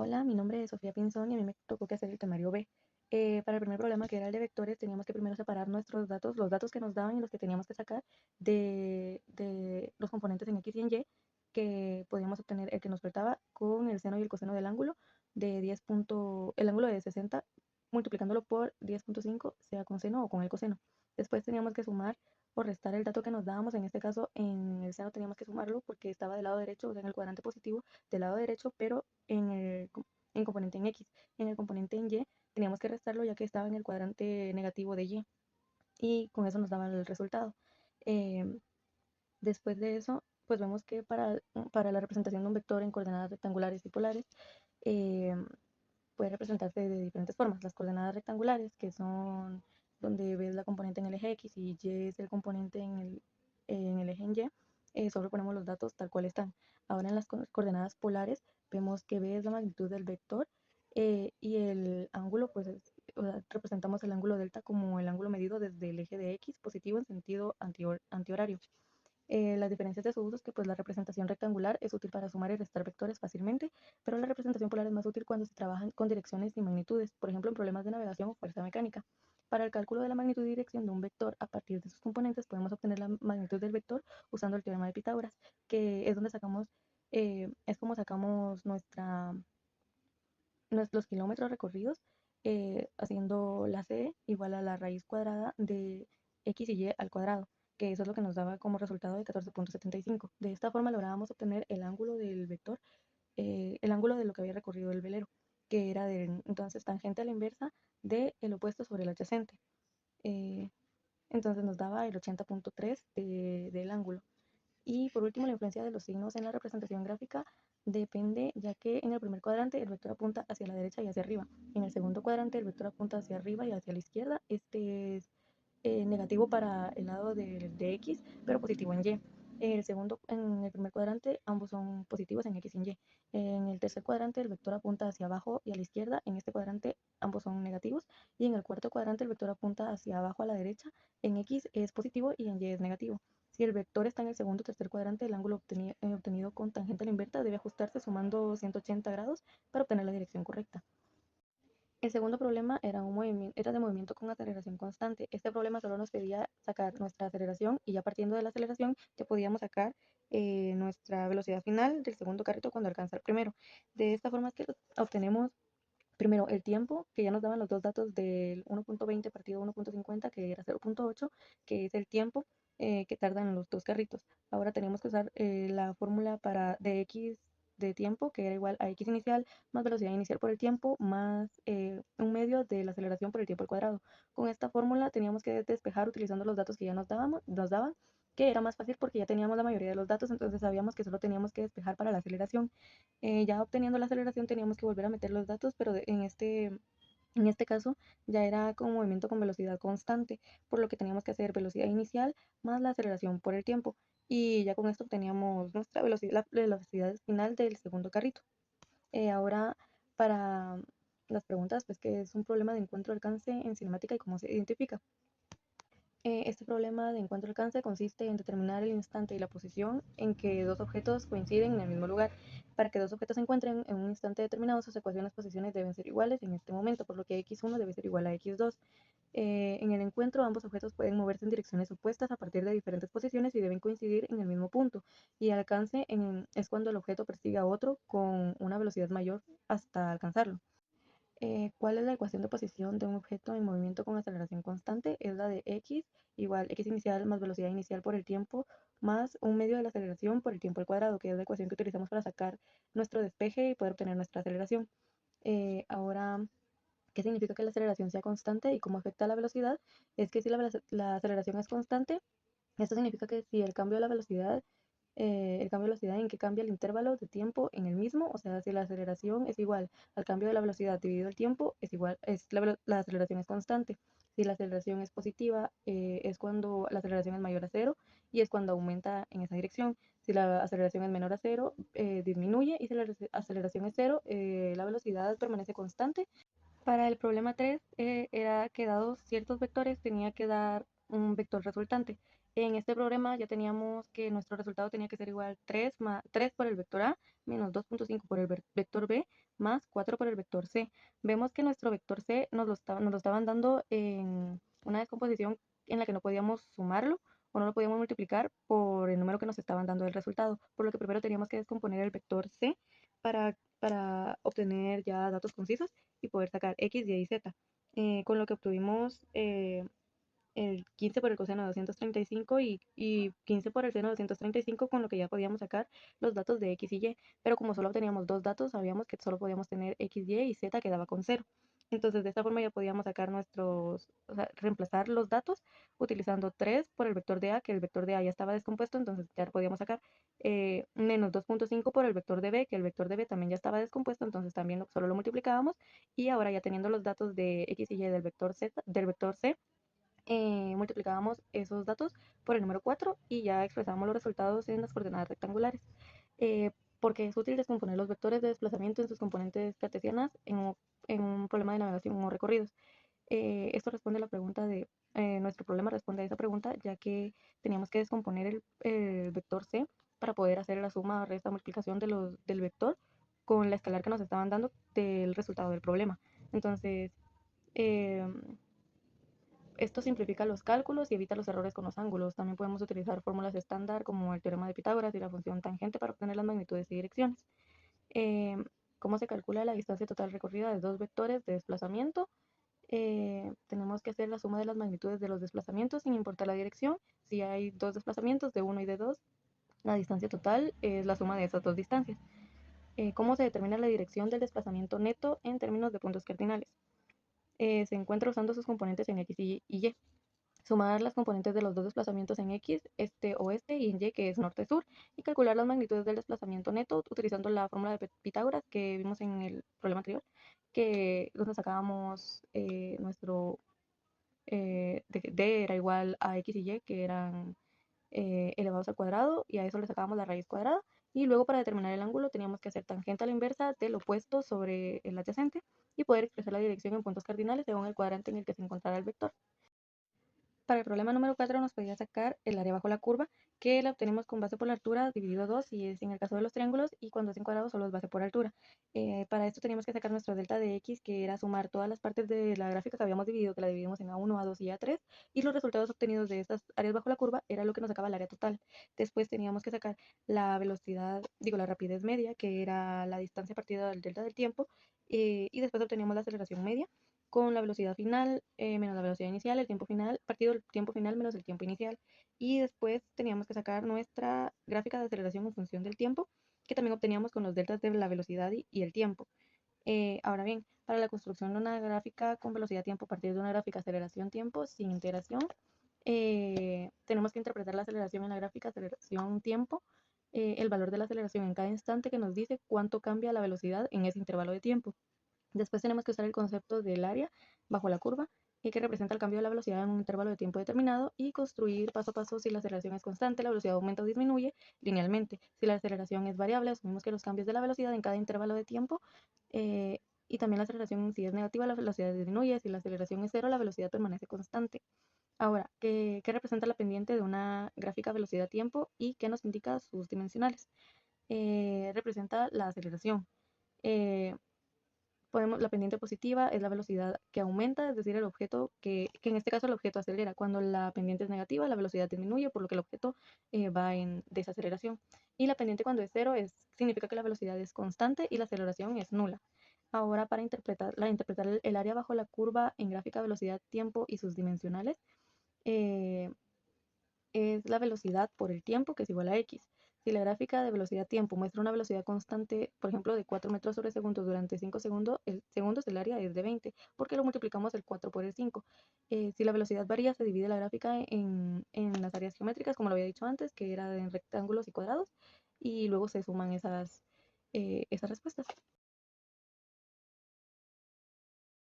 Hola, mi nombre es Sofía Pinzón y a mí me tocó que hacer el temario B. Para el primer problema, que era el de vectores, teníamos que primero separar nuestros datos, los datos que nos daban y los que teníamos que sacar de los componentes en X y en Y, que podíamos obtener el que nos faltaba con el seno y el coseno del ángulo de 10 el ángulo de 60, multiplicándolo por 10,5, sea con seno o con el coseno. Después teníamos que sumar o restar el dato que nos dábamos. En este caso, en el seno teníamos que sumarlo porque estaba del lado derecho, o sea, en el cuadrante positivo del lado derecho, pero en componente en X. En el componente en Y teníamos que restarlo ya que estaba en el cuadrante negativo de Y, y con eso nos daba el resultado. Em, Después de eso, pues vemos que para la representación de un vector en coordenadas rectangulares y polares, em, puede representarse de diferentes formas. Las coordenadas rectangulares, que son donde ves la componente en el eje X y Y es el componente en el eje en Y, solo ponemos los datos tal cual están. Ahora en las coordenadas polares vemos que B es la magnitud del vector, y el ángulo, pues o sea, representamos el ángulo delta como el ángulo medido desde el eje de X positivo en sentido antihorario. Las diferencias de su uso es que pues la representación rectangular es útil para sumar y restar vectores fácilmente, pero la representación polar es más útil cuando se trabajan con direcciones y magnitudes, por ejemplo en problemas de navegación o fuerza mecánica. Para el cálculo de la magnitud y dirección de un vector a partir de sus componentes podemos obtener la magnitud del vector usando el teorema de Pitágoras, que es donde sacamos, es como sacamos los kilómetros recorridos, haciendo la c igual a la raíz cuadrada de x y y al cuadrado, que eso es lo que nos daba como resultado de 14,75. De esta forma lográbamos obtener el ángulo del vector, el ángulo de lo que había recorrido el velero, que era entonces tangente a la inversa del opuesto sobre el adyacente. Eh, entonces nos daba el 80,3 del ángulo. Y por último, la influencia de los signos en la representación gráfica depende, ya que en el primer cuadrante el vector apunta hacia la derecha y hacia arriba. En el segundo cuadrante el vector apunta hacia arriba y hacia la izquierda. Este es negativo para el lado de X, pero positivo en Y. En el primer cuadrante ambos son positivos en X y en Y. En el tercer cuadrante el vector apunta hacia abajo y a la izquierda. En este cuadrante ambos son negativos. Y en el cuarto cuadrante el vector apunta hacia abajo a la derecha. En X es positivo y en Y es negativo. Si el vector está en el segundo o tercer cuadrante, el ángulo obtenido con tangente a la inversa debe ajustarse sumando 180 grados para obtener la dirección correcta. El segundo problema era de movimiento con aceleración constante. Este problema solo nos pedía sacar nuestra aceleración, y ya partiendo de la aceleración ya podíamos sacar nuestra velocidad final del segundo carrito cuando alcanza el primero. De esta forma es que obtenemos primero el tiempo, que ya nos daban los dos datos del 1,20 partido 1,50, que era 0,8, que es el tiempo que tardan los dos carritos. Ahora tenemos que usar la fórmula de x de tiempo, que era igual a x inicial más velocidad inicial por el tiempo más un medio de la aceleración por el tiempo al cuadrado. Con esta fórmula teníamos que despejar utilizando los datos que ya nos daban, que era más fácil porque ya teníamos la mayoría de los datos, entonces sabíamos que solo teníamos que despejar para la aceleración. Ya obteniendo la aceleración teníamos que volver a meter los datos, pero en este caso ya era con movimiento con velocidad constante, por lo que teníamos que hacer velocidad inicial más la aceleración por el tiempo. Y ya con esto obteníamos nuestra velocidad, la velocidad final del segundo carrito. Ahora, para las preguntas, pues que es un problema de encuentro-alcance en cinemática y cómo se identifica. Este problema de encuentro-alcance consiste en determinar el instante y la posición en que dos objetos coinciden en el mismo lugar. Para que dos objetos se encuentren en un instante determinado, sus ecuaciones posiciones deben ser iguales en este momento, por lo que x1 debe ser igual a x2. En el encuentro, ambos objetos pueden moverse en direcciones opuestas a partir de diferentes posiciones y deben coincidir en el mismo punto. Y alcance es cuando el objeto persigue a otro con una velocidad mayor hasta alcanzarlo. ¿Cuál es la ecuación de posición de un objeto en movimiento con aceleración constante? Es la de x igual x inicial más velocidad inicial por el tiempo más un medio de la aceleración por el tiempo al cuadrado, que es la ecuación que utilizamos para sacar nuestro despeje y poder obtener nuestra aceleración. Ahora, ¿qué significa que la aceleración sea constante y cómo afecta a la velocidad? Es que si la aceleración es constante, esto significa que si el cambio de velocidad en que cambia el intervalo de tiempo en el mismo, o sea, si la aceleración es igual al cambio de la velocidad dividido el tiempo, la aceleración es constante. Si la aceleración es positiva, es cuando la aceleración es mayor a cero y es cuando aumenta en esa dirección. Si la aceleración es menor a cero, disminuye, y si la aceleración es cero, la velocidad permanece constante. Para el problema 3 era que dados ciertos vectores tenía que dar un vector resultante. En este problema ya teníamos que nuestro resultado tenía que ser igual 3 por el vector A menos 2,5 por el vector B más 4 por el vector c. Vemos que nuestro vector c nos lo estaban dando en una descomposición en la que no podíamos sumarlo o no lo podíamos multiplicar por el número que nos estaban dando el resultado, por lo que primero teníamos que descomponer el vector c para obtener ya datos concisos y poder sacar x, y, z. Con lo que obtuvimos el 15 por el coseno de 235 y 15 por el seno de 235, con lo que ya podíamos sacar los datos de x y y. Pero como solo teníamos dos datos, sabíamos que solo podíamos tener x, y z quedaba con 0. Entonces de esta forma ya podíamos sacar o sea, reemplazar los datos utilizando 3 por el vector de a, que el vector de a ya estaba descompuesto, entonces ya podíamos sacar menos 2.5 por el vector de b, que el vector de b también ya estaba descompuesto, entonces también solo lo multiplicábamos, y ahora ya teniendo los datos de x y y del vector c, multiplicábamos esos datos por el número 4 y ya expresábamos los resultados en las coordenadas rectangulares. Porque es útil descomponer los vectores de desplazamiento en sus componentes cartesianas en un problema de navegación o recorridos. Esto responde a la pregunta de, nuestro problema responde a esa pregunta, ya que teníamos que descomponer el vector c para poder hacer la suma, resta, multiplicación del vector con la escalar que nos estaban dando del resultado del problema. Entonces, eh, esto simplifica los cálculos y evita los errores con los ángulos. También podemos utilizar fórmulas estándar como el teorema de Pitágoras y la función tangente para obtener las magnitudes y direcciones. Eh, ¿Cómo se calcula la distancia total recorrida de dos vectores de desplazamiento? Tenemos que hacer la suma de las magnitudes de los desplazamientos sin importar la dirección. Si hay dos desplazamientos de 1 y de 2, la distancia total es la suma de esas dos distancias. ¿Cómo se determina la dirección del desplazamiento neto en términos de puntos cardinales? Se encuentra usando sus componentes en x y y. Sumar las componentes de los dos desplazamientos en x, este-oeste, y en y, que es norte-sur, y calcular las magnitudes del desplazamiento neto utilizando la fórmula de Pitágoras que vimos en el problema anterior, que donde sacábamos nuestro d era igual a x y y, que eran elevados al cuadrado, y a eso le sacábamos la raíz cuadrada, y luego para determinar el ángulo teníamos que hacer tangente a la inversa del opuesto sobre el adyacente y poder expresar la dirección en puntos cardinales según el cuadrante en el que se encontrara el vector. Para el problema número 4 nos pedía sacar el área bajo la curva, que la obtenemos con base por la altura dividido 2, si es en el caso de los triángulos, y cuando es en cuadrado solo es base por altura. Para esto teníamos que sacar nuestro delta de x, que era sumar todas las partes de la gráfica que habíamos dividido, que la dividimos en a1, a2 y a3, y los resultados obtenidos de estas áreas bajo la curva era lo que nos sacaba el área total. Después teníamos que sacar la velocidad, digo, la rapidez media, que era la distancia partida del delta del tiempo, y después obteníamos la aceleración media con la velocidad final menos la velocidad inicial, el tiempo final, partido el tiempo final menos el tiempo inicial. Y después teníamos que sacar nuestra gráfica de aceleración en función del tiempo, que también obteníamos con los deltas de la velocidad y el tiempo. Ahora bien, para la construcción de una gráfica con velocidad-tiempo a partir de una gráfica aceleración-tiempo sin integración, tenemos que interpretar la aceleración en la gráfica aceleración-tiempo, el valor de la aceleración en cada instante que nos dice cuánto cambia la velocidad en ese intervalo de tiempo. Después tenemos que usar el concepto del área bajo la curva, que representa el cambio de la velocidad en un intervalo de tiempo determinado, y construir paso a paso si la aceleración es constante, la velocidad aumenta o disminuye linealmente. Si la aceleración es variable, asumimos que los cambios de la velocidad en cada intervalo de tiempo, eh, y también la aceleración, si es negativa, la velocidad disminuye; si la aceleración es cero, la velocidad permanece constante. Ahora, ¿qué representa la pendiente de una gráfica velocidad-tiempo y qué nos indica sus dimensionales? Representa la aceleración. Eh, la pendiente positiva es la velocidad que aumenta, es decir, el objeto que en este caso el objeto acelera. Cuando la pendiente es negativa, la velocidad disminuye, por lo que el objeto va en desaceleración. Y la pendiente cuando es cero significa que la velocidad es constante y la aceleración es nula. Ahora, para interpretar el área bajo la curva en gráfica velocidad-tiempo y sus dimensionales, eh, es la velocidad por el tiempo, que es igual a x. Si la gráfica de velocidad-tiempo muestra una velocidad constante, por ejemplo, de 4 metros sobre segundo durante 5 segundos, el área es de 20, porque lo multiplicamos el 4 por el 5. Si la velocidad varía, se divide la gráfica en las áreas geométricas, como lo había dicho antes, que era en rectángulos y cuadrados, y luego se suman esas respuestas.